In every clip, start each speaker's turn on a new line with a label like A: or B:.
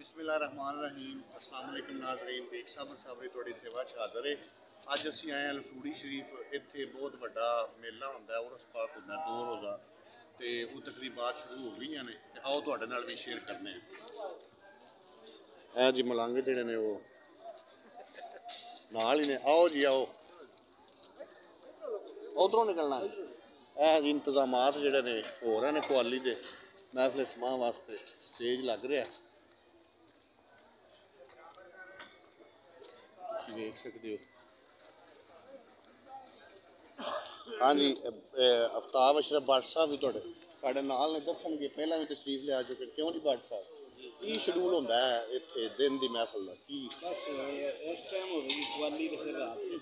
A: बिस्मिल्लाहिर्रहमानिर्रहीम। अस्सलाम वालेकुम नाज़रीन, बेग साबर साबरी थोड़ी सेवा च हाज़र है। अज असी आए हैं लसूड़ी शरीफ। इत्थे बहुत बड़ा मेला होंदा है, उर्स पाक होंदा है 2 रोज़ा, तो वो तकरीबात शुरू हो गई ने। आओ तुहाडे नाल भी शेयर करने हैं। जी मलांगे जिहड़े ने वो नाल ही ने। आओ जी आओ, उधरों निकलना है जी। इंतजामात जिहड़े ने हो रहे हैं कुआली दे महफिल समां वास्ते। स्टेज लग रहा है, तुसीं देख सकते हो। हाँ जी, अफ्ताब अशरफ भट्ट साहब भी तुहाडे साडे नाल ने, दसणगे। पहला भी तशरीफ ले आ चुके। क्यों जी भट्ट साहब, की शेड्यूल होंदा है इत्थे दिन दी महफिल दा? की
B: बस इस टाइम हो गई दिवाली तो फिर रात को।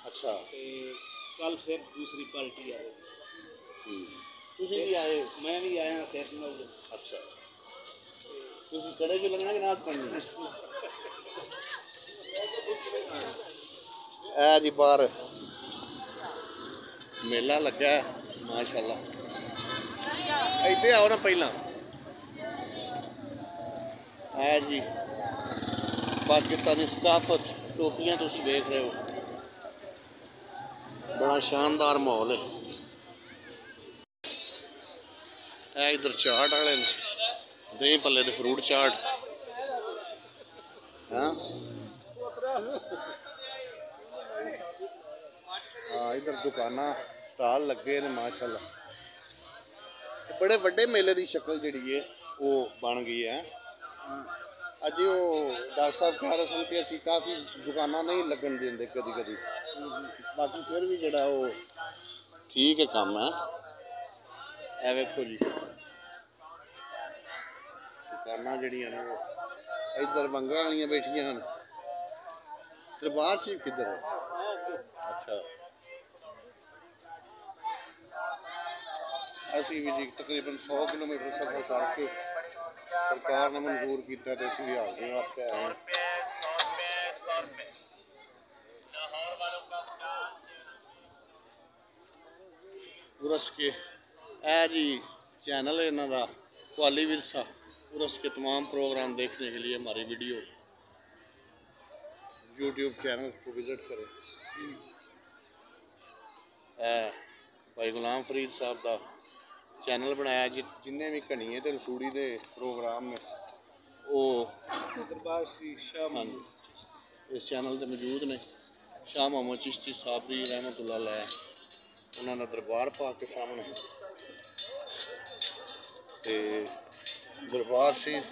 A: अच्छा,
B: कल फिर दूसरी पार्टी आएगी।
A: तुसीं भी आए?
B: मैं भी आया सेठ नाल।
A: अच्छा, तुसीं कड़े जो लगना कि नाच पढ़नी? ऐ जी बाहर मेला लगा है माशाल्लाह। इधर आओ ना पहला। है जी पाकिस्तानी सकाफत टोपियां तुसीं देख रहे हो। बड़ा शानदार माहौल है। इधर चाट वाले ने, दही भल्ले दे फ्रूट चाट। हाँ इधर दुकाना स्टाल लगे ने माशाल्लाह। बड़े बड़े मेले की शक्ल जी है वो बन गई है। अजी वो डॉक्टर साहब कह रहे सन कि असी काफ़ी दुकाना नहीं लगन देंगे कदी कदी, बाकी फिर भी जड़ा वो ठीक है काम है। ए वेखो जी दुकाना जड़ियां ने वो इधर बंगा वालियां बैठियां हैं। दरबार शरीफ किधर है? अच्छा, असी भी जी तकरीबन 100 किलोमीटर सफर करके सरकार ने मंजूर किया तो असी हाजरी वास्ते आए हैं। उर्स के ए जी चैनल है इन्हों का कुआली विरसा। उर्स के तमाम प्रोग्राम देखने के लिए हमारी वीडियो यूट्यूब चैनल को विजिट करें। भाई गुलाम फरीद साहब का चैनल बनाया जिन्हें भी घनीए तो रसूड़ी के प्रोग्राम ने वो दरबार श्री शाह इस चैनल से मौजूद ने। शाह मोहम्मद चिश्ती साबरी रहमतुल्लाह अलैह उन्होंने दरबार पा के सामने ते दरबार शरीफ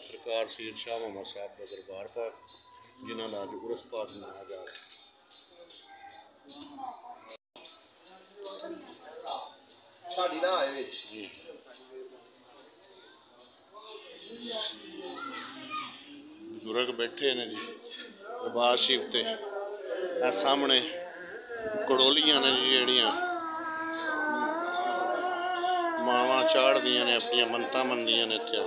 A: सरकार सीर शाह मोहम्मद साहब का दरबार पाक जिन्हों का अज उर्स पाक मनाया जा रहा है। जी बुजुर्ग बैठे ने जी दरबार शरीफ ते। सामने कड़ोलियां ने जी जड़ियां मावां चाढ़दियां ने, अपनी मनतां मनदियां ने इत्थे।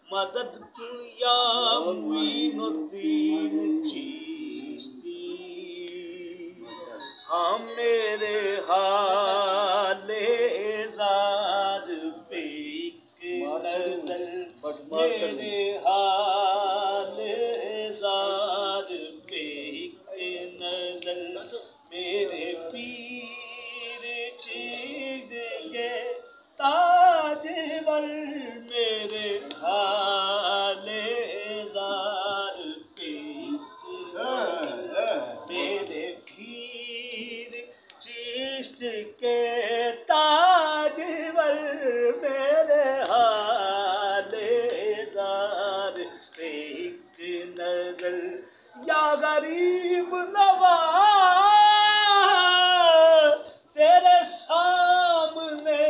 B: मदद तू या मुईनुद्दीन चिश्ती हाँ मेरे हाले ज़ार पे एक नज़र मेरे हाले ज़ार पे एक नज़र मेरे पीर चीज़ के ताजवर मेरे हाले ज़ार पे मेरे पीर चिश्त के ताजवर मेरे हाले ज़ार पे एक नज़र या गरीब नवाज़ तेरे सामने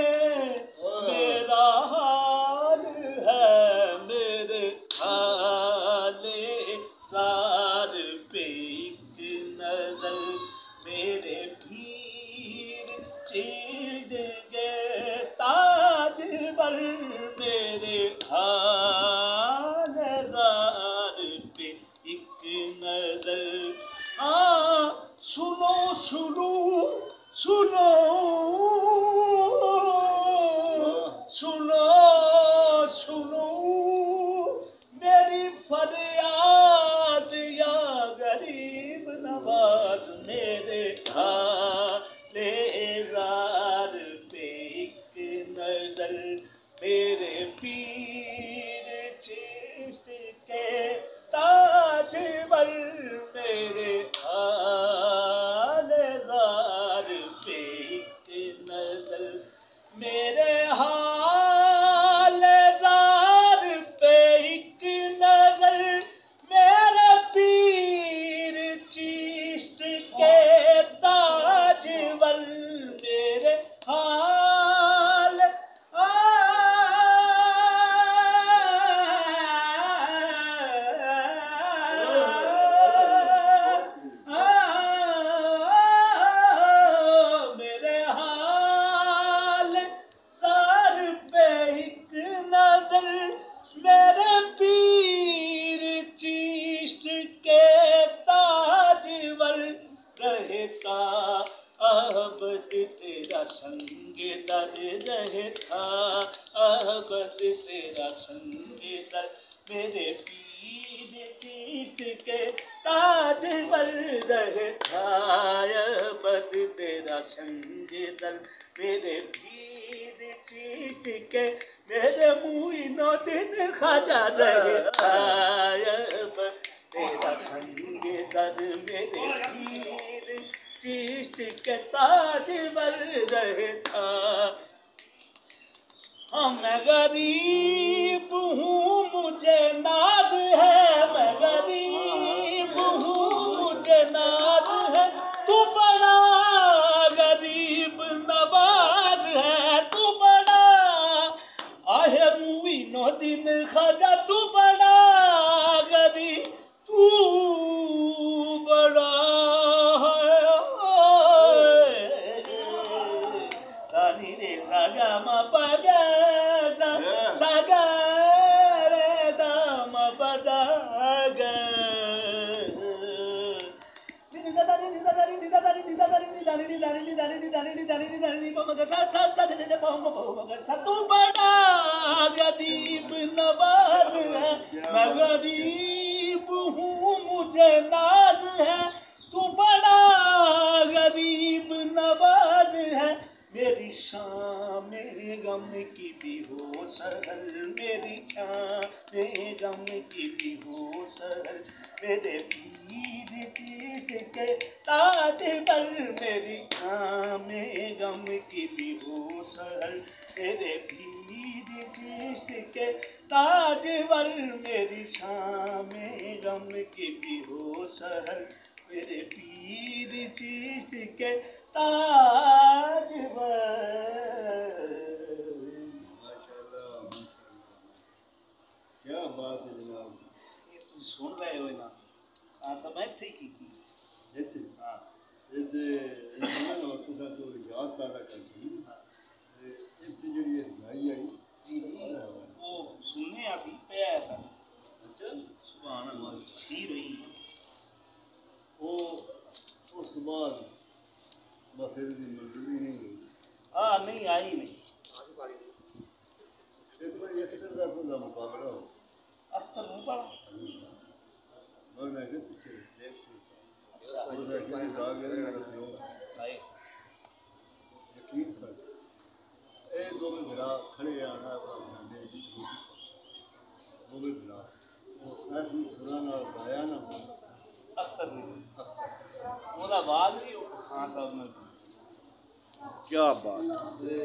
B: मेरा हाल है मेरे हाले ज़ार पे एक नज़र मेरे पीर चीज़ के ताजवर मेरे हाले ज़ार पे एक नज़र हाँ सुनो सुनो सुनो सुनो सुनो मेरी फरियाद या गरीब नवाज मेरे हाले ज़ार पे एक नज़र मेरे पीर चिश्त के ताजवर मेरे हाले ज़ार पे एक नज़र मेरे हाले ज़ार पे एक नज़र मेरे पीर चिश्त के ताजवर मेरे हाल मेरे हाल ज़ार पे एक नज़र मेरे पीर चिश्त के ताजवर रहता अहबद तेरा संग दर रहता अहबद तेरा संग दर मेरे पीर चिश्त के ताजवर रहता अहबद तेरा संग दर मेरे पीर चिश्त के मेरे मुईनुद्दीन ख्वाजा रहता अहबद तेरा संग दर मेरे पीर चिश्त के ताजवर रहता हाँ मैं गरीब हूँ मुझे नाज है मैं गरीब हूँ मुझे नाज है तू बड़ा गरीब नवाज है तू बड़ा आहे मुईनुद्दीन ख्वाजा तू बड़ा गरीब तू बड़ा दानी रे सागा मा पगा सागा रे दाम पदा गा तू बड़ा गरीब नवाज है मैं गरीब हूँ मुझे नाज है तू बड़ा गरीब नवाज है मेरी शाम मेरे गम की भी हो सहल मेरी शाम मेरे गम की भी हो सहल मेरे पीर चिश्त के ताजवर मेरी शाम मेरे गम की भी हो सहल मेरे पीर चिश्त के ताजवर मेरी शाम मेरे गम की भी हो सहल मेरे पीर चिश्त के ताजवर।
C: क्या बात है जनाब।
B: ये तुम सुन रहे हो ना हाँ समय थे की थी हाँ
C: इतने तो याद ताज़ा करती इतनी जी गाई आई
B: वो सुनने आसी पे
C: तरफ का मुकाबला हो
B: अख्तर मुंह पड़ा
C: मैं के पीछे देख और देखिए भाग गए ना
B: भाई
C: यकीन कर ए दो में भिड़ा खड़े आना अपना दो में भिड़ा वो ऐसी पुराना गाया ना
B: अख्तर नहीं ओदा बाल भी खान साहब ने
A: क्या बात है।